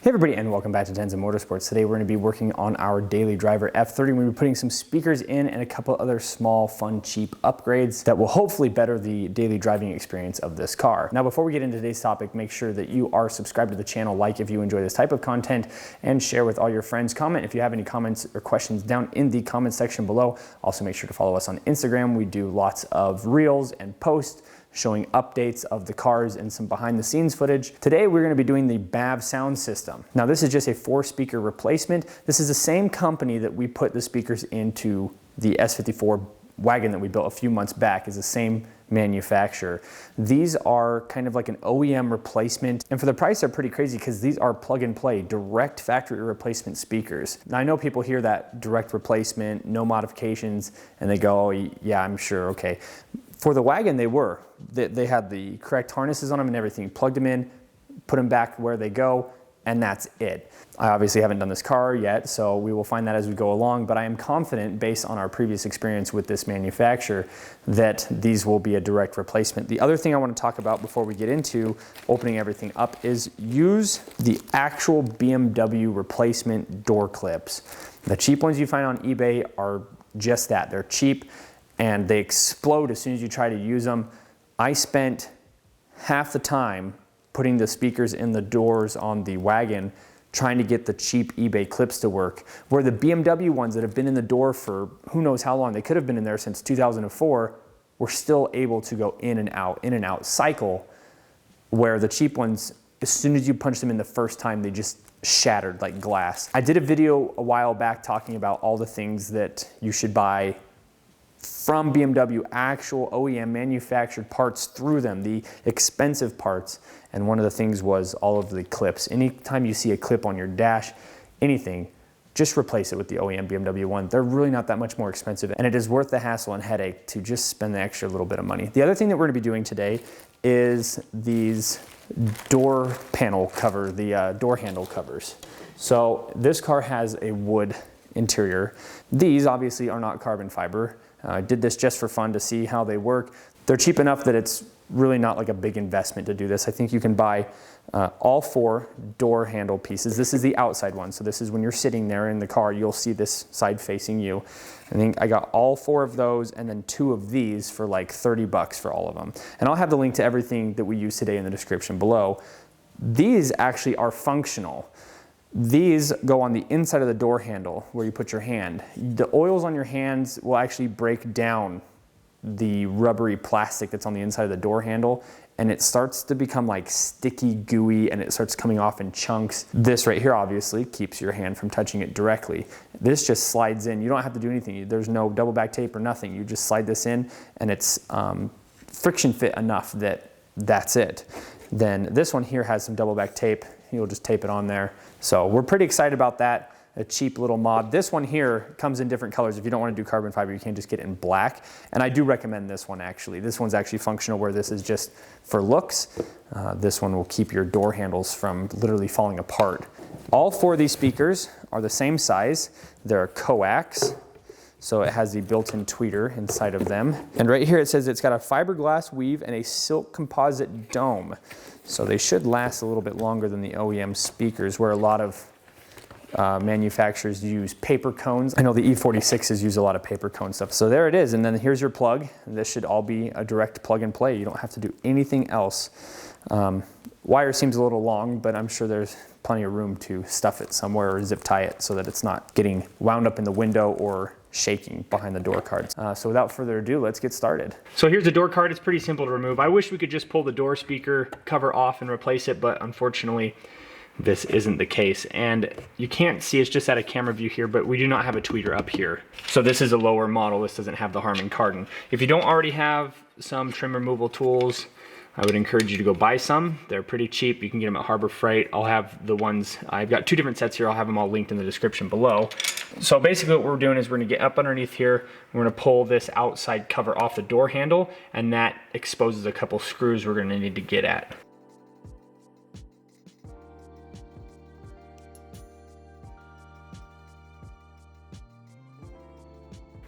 Hey everybody, and welcome back to Tenza Motorsports. Today we're going to be working on our daily driver F30. We're going to be putting some speakers in and a couple other small, fun, cheap upgrades that will hopefully better the daily driving experience of this car. Now before we get into today's topic, make sure that you are subscribed to the channel, like if you enjoy this type of content, and share with all your friends. Comment if you have any comments or questions down in the comment section below. Also make sure to follow us on Instagram. We do lots of reels and posts showing updates of the cars and some behind the scenes footage. Today we're going to be doing the BAVSOUND system. Now this is just a 4-speaker replacement. This is the same company that we put the speakers into the S54 wagon that we built a few months back, is the same manufacturer. These are kind of like an OEM replacement, and for the price they're pretty crazy because these are plug and play, direct factory replacement speakers. Now I know people hear that direct replacement, no modifications, and they go, oh yeah, I'm sure, okay. For the wagon, they had the correct harnesses on them and everything. Plugged them in, put them back where they go, and that's it. I obviously haven't done this car yet, so we will find that as we go along, but I am confident, based on our previous experience with this manufacturer, that these will be a direct replacement. The other thing I want to talk about before we get into opening everything up is use the actual BMW replacement door clips. The cheap ones you find on eBay are just that. They're cheap, and they explode as soon as you try to use them. I spent half the time putting the speakers in the doors on the wagon trying to get the cheap eBay clips to work, where the BMW ones that have been in the door for who knows how long, they could have been in there since 2004, were still able to go in and out cycle, where the cheap ones, as soon as you punch them in the first time, they just shattered like glass. I did a video a while back talking about all the things that you should buy from BMW, actual OEM manufactured parts through them, the expensive parts. And one of the things was all of the clips. Anytime you see a clip on your dash, anything, just replace it with the OEM BMW one. They're really not that much more expensive, and it is worth the hassle and headache to just spend the extra little bit of money. The other thing that we're gonna be doing today is these door panel cover, the door handle covers. So this car has a wood interior. These obviously are not carbon fiber. I did this just for fun to see how they work. They're cheap enough that it's really not like a big investment to do this. I think you can buy all 4 door handle pieces. This is the outside one, so this is when you're sitting there in the car, you'll see this side facing you. I think I got all 4 of those and then 2 of these for like 30 bucks for all of them. And I'll have the link to everything that we use today in the description below. These actually are functional. These go on the inside of the door handle where you put your hand. The oils on your hands will actually break down the rubbery plastic that's on the inside of the door handle, and it starts to become like sticky, gooey, and it starts coming off in chunks. This right here obviously keeps your hand from touching it directly. This just slides in. You don't have to do anything. There's no double back tape or nothing. You just slide this in, and it's friction fit enough that that's it. Then this one here has some double back tape. You'll just tape it on there. So we're pretty excited about that. A cheap little mod. This one here comes in different colors. If you don't want to do carbon fiber, you can just get it in black. And I do recommend this one actually. This one's actually functional, where this is just for looks. This one will keep your door handles from literally falling apart. All 4 of these speakers are the same size. They're coax. So it has the built-in tweeter inside of them. And right here it says it's got a fiberglass weave and a silk composite dome. So they should last a little bit longer than the OEM speakers, where a lot of manufacturers use paper cones. I know the E46s use a lot of paper cone stuff. So there it is, and then here's your plug. This should all be a direct plug and play. You don't have to do anything else. Wire seems a little long, but I'm sure there's plenty of room to stuff it somewhere or zip tie it so that it's not getting wound up in the window or shaking behind the door cards. So without further ado, let's get started. So here's the door card. It's pretty simple to remove. I wish we could just pull the door speaker cover off and replace it, but unfortunately this isn't the case. And you can't see, it's just at a camera view here, but we do not have a tweeter up here. So this is a lower model. This doesn't have the Harmon Kardon. If you don't already have some trim removal tools, I would encourage you to go buy some. They're pretty cheap. You can get them at Harbor Freight. I'll have the ones, I've got 2 different sets here. I'll have them all linked in the description below. So basically what we're doing is we're gonna get up underneath here. We're gonna pull this outside cover off the door handle, and that exposes a couple screws we're gonna need to get at.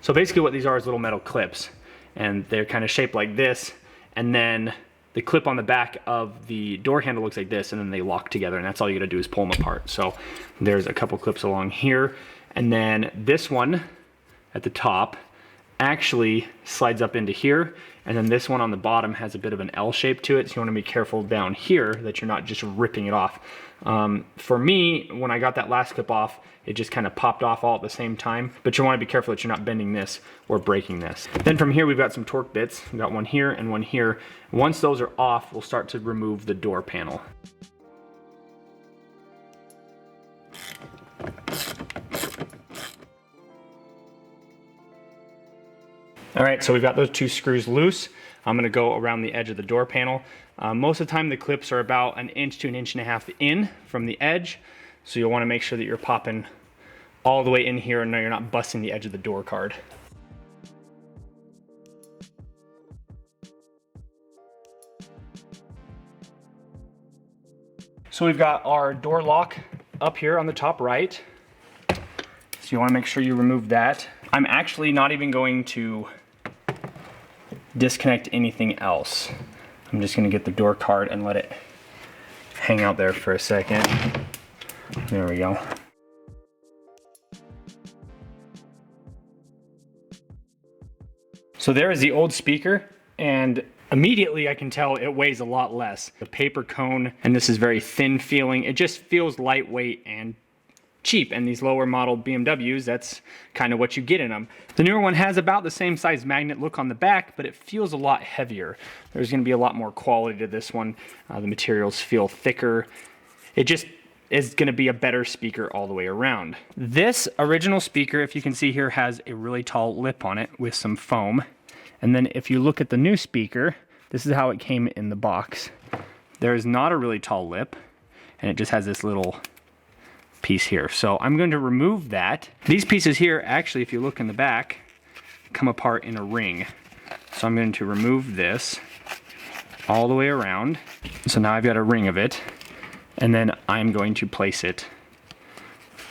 So basically what these are is little metal clips, and they're kind of shaped like this, and then the clip on the back of the door handle looks like this, and then they lock together, and that's all you gotta do is pull them apart. So there's a couple clips along here, and then this one at the top actually slides up into here, and then this one on the bottom has a bit of an L shape to it, so you wanna be careful down here that you're not just ripping it off. For me, when I got that last clip off, it just kind of popped off all at the same time, but you wanna be careful that you're not bending this or breaking this. Then from here, we've got some torque bits. We've got one here and one here. Once those are off, we'll start to remove the door panel. All right, so we've got those two screws loose. I'm gonna go around the edge of the door panel. Most of the time the clips are about 1 inch to 1.5 inches in from the edge. So you'll wanna make sure that you're popping all the way in here and you're not busting the edge of the door card. So we've got our door lock up here on the top right. So you wanna make sure you remove that. I'm actually not even going to disconnect anything else. I'm just gonna get the door card and let it hang out there for a second. There we go. So there is the old speaker, and immediately I can tell it weighs a lot less. The paper cone, and this is very thin feeling. It just feels lightweight and cheap, and these lower model BMWs, that's kind of what you get in them. The newer one has about the same size magnet look on the back, but it feels a lot heavier. There's going to be a lot more quality to this one. The materials feel thicker. It just is going to be a better speaker all the way around. This original speaker, if you can see here, has a really tall lip on it with some foam. And then if you look at the new speaker, this is how it came in the box. There is not a really tall lip, and it just has this little piece here. So I'm going to remove that. These pieces here, actually, if you look in the back, come apart in a ring. So I'm going to remove this all the way around. So now I've got a ring of it, and then I'm going to place it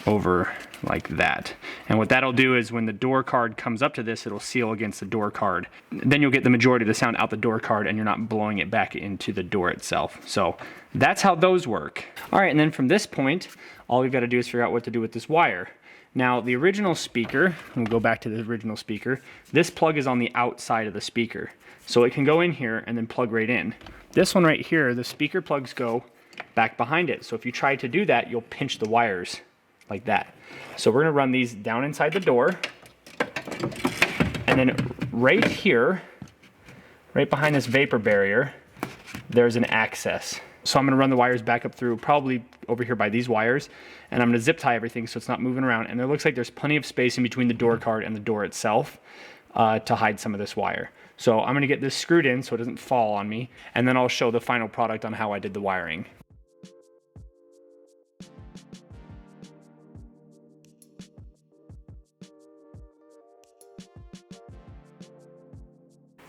over like that. And what that'll do is when the door card comes up to this, it'll seal against the door card. Then you'll get the majority of the sound out the door card, and you're not blowing it back into the door itself. So that's how those work. All right, and then from this point, all we've got to do is figure out what to do with this wire. Now, the original speaker, we'll go back to the original speaker, this plug is on the outside of the speaker. So it can go in here and then plug right in. This one right here, the speaker plugs go back behind it. So if you try to do that, you'll pinch the wires like that. So we're gonna run these down inside the door, and then right here, right behind this vapor barrier, there's an access. So I'm gonna run the wires back up through, probably over here by these wires, and I'm gonna zip tie everything so it's not moving around. And there looks like there's plenty of space in between the door card and the door itself to hide some of this wire. So I'm gonna get this screwed in so it doesn't fall on me, and then I'll show the final product on how I did the wiring.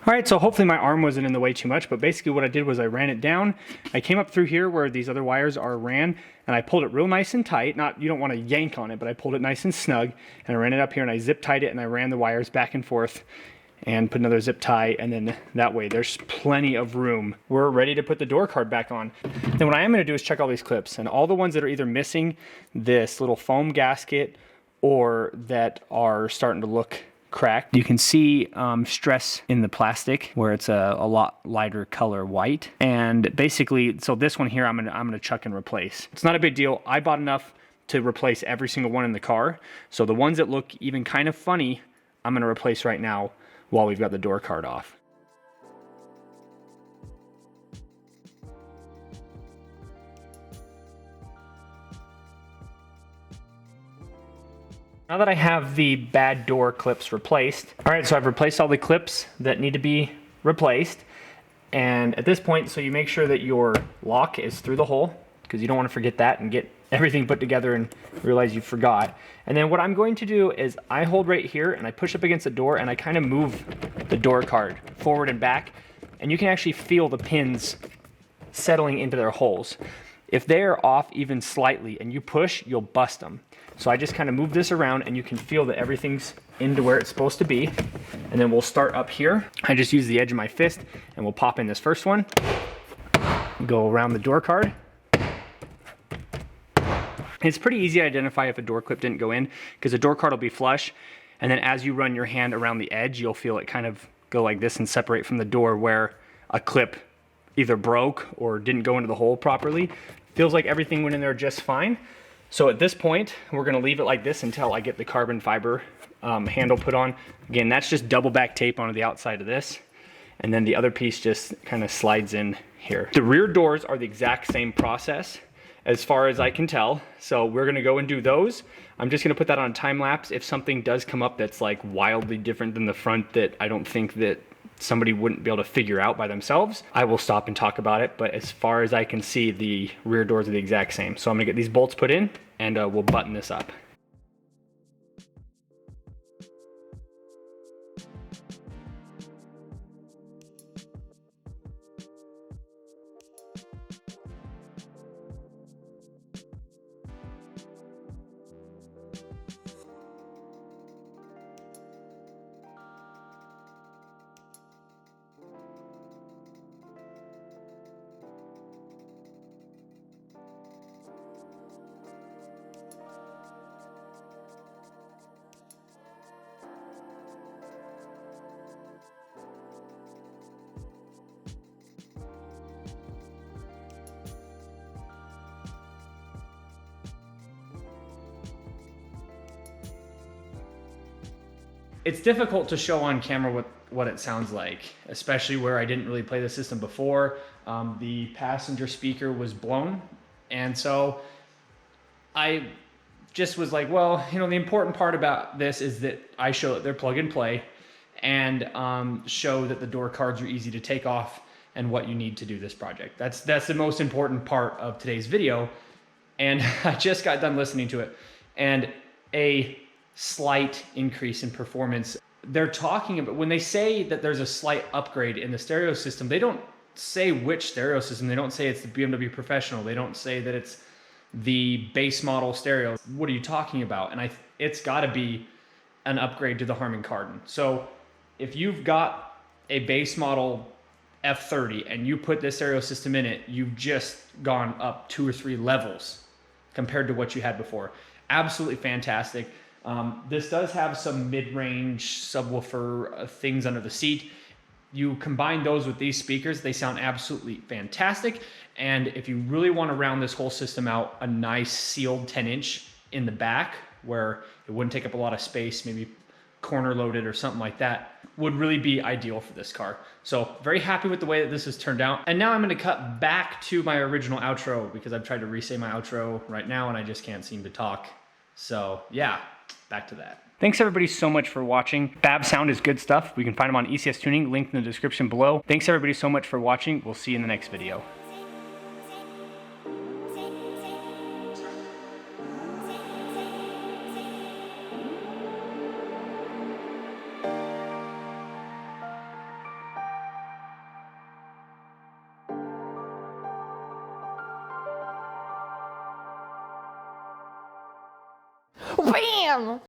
All right, so hopefully my arm wasn't in the way too much, but basically what I did was I ran it down. I came up through here where these other wires are ran, and I pulled it real nice and tight. You don't want to yank on it, but I pulled it nice and snug, and I ran it up here and I zip tied it, and I ran the wires back and forth and put another zip tie, and then that way there's plenty of room. We're ready to put the door card back on. Then what I am gonna do is check all these clips, and all the ones that are either missing this little foam gasket or that are starting to look cracked. You can see stress in the plastic where it's a lot lighter color white. And basically, so this one here I'm gonna chuck and replace. It's not a big deal. I bought enough to replace every single one in the car. So the ones that look even kind of funny, I'm gonna replace right now while we've got the door card off. Now that I have the bad door clips replaced, all right, so I've replaced all the clips that need to be replaced. And at this point, so you make sure that your lock is through the hole, because you don't want to forget that and get everything put together and realize you forgot. And then what I'm going to do is I hold right here and I push up against the door and I kind of move the door card forward and back, and you can actually feel the pins settling into their holes. If they're off even slightly and you push, you'll bust them. So I just kind of move this around and you can feel that everything's into where it's supposed to be. And then we'll start up here. I just use the edge of my fist and we'll pop in this first one. Go around the door card. It's pretty easy to identify if a door clip didn't go in because the door card will be flush, and then as you run your hand around the edge, you'll feel it kind of go like this and separate from the door where a clip either broke or didn't go into the hole properly. Feels like everything went in there just fine. So at this point, we're gonna leave it like this until I get the carbon fiber handle put on. Again, that's just double back tape onto the outside of this, and then the other piece just kind of slides in here. The rear doors are the exact same process as far as I can tell. So we're gonna go and do those. I'm just gonna put that on a time lapse. If something does come up that's like wildly different than the front that I don't think that somebody wouldn't be able to figure out by themselves, I will stop and talk about it. But as far as I can see, the rear doors are the exact same. So I'm gonna get these bolts put in and we'll button this up. It's difficult to show on camera what it sounds like, especially where I didn't really play the system before. The passenger speaker was blown, and so I just was like, well, you know, the important part about this is that I show that they're plug and play, and show that the door cards are easy to take off and what you need to do this project. That's the most important part of today's video. And I just got done listening to it, and a slight increase in performance. They're talking about, when they say that there's a slight upgrade in the stereo system, they don't say which stereo system. They don't say it's the BMW Professional. They don't say that it's the base model stereo. What are you talking about? And it's got to be an upgrade to the Harmon Kardon. So if you've got a base model F30 and you put this stereo system in it, you've just gone up 2 or 3 levels compared to what you had before. Absolutely fantastic. This does have some mid-range subwoofer things under the seat. You combine those with these speakers, they sound absolutely fantastic. And if you really want to round this whole system out, a nice sealed 10-inch in the back where it wouldn't take up a lot of space, maybe corner loaded or something like that, would really be ideal for this car. So very happy with the way that this has turned out. And now I'm going to cut back to my original outro because I've tried to re-say my outro right now and I just can't seem to talk. So yeah, back to that. Thanks everybody so much for watching. BAVSOUND is good stuff. We can find them on ECS Tuning, linked in the description below. Thanks everybody so much for watching. We'll see you in the next video. Bam!